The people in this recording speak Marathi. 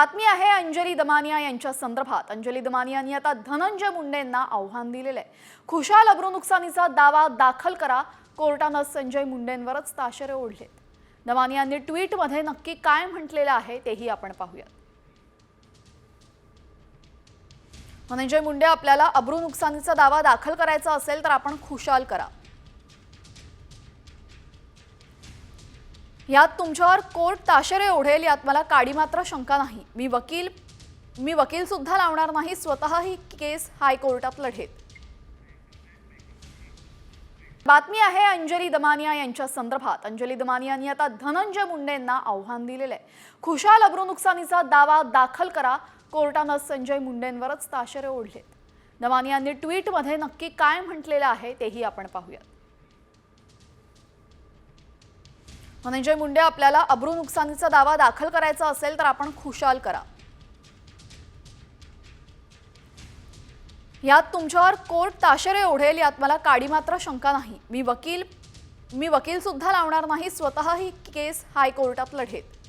बातमी आहे अंजली दमानिया यांच्या संदर्भात। अंजली दमानिया यांनी आता धनंजय मुंडेंना आव्हान दिलेले आहे। खुशाल अब्रू नुकसानीचा दावा दाखल करा, कोर्टाने संजय मुंडेंवरच ताशेरे ओढलेत। दमानिया यांनी ट्विटमध्ये नक्की काय म्हटलेलं आहे तेही आपण पाहूया। धनंजय मुंडे, आपल्याला अब्रू नुकसानीचा दावा दाखल करायचा असेल तर आपण खुशाल करा। यात तुमच्यावर कोर्ट ताशेरे ओढेल यात मला काडी मात्र शंका नाही। मी वकील सुद्धा लावणार नाही, स्वतः ही केस हायकोर्टात लढेल। बातमी आहे अंजली दमानिया यांच्या संदर्भात। अंजली दमानिया यांनी आता धनंजय मुंडेंना आव्हान दिलेले आहे। खुशाल अब्रू नुकसानीचा दावा दाखल करा, कोर्टाने संजय मुंडेंवरच ताशेरे ओढलेत। दमानिया यांनी ट्विटमध्ये नक्की काय म्हटलेलं आहे तेही आपण पाहूया। धनंजय मुंडे, आपल्याला अब्रू नुकसानीचा दावा दाखल करायचा असेल तर आपण खुशाल करा। यात तुमच्यावर कोर्ट ताशेरे ओढेल यात मला काडी मात्र शंका नाही। मी वकील सुद्धा लावणार नाही, स्वतः ही केस हायकोर्टात लढेल।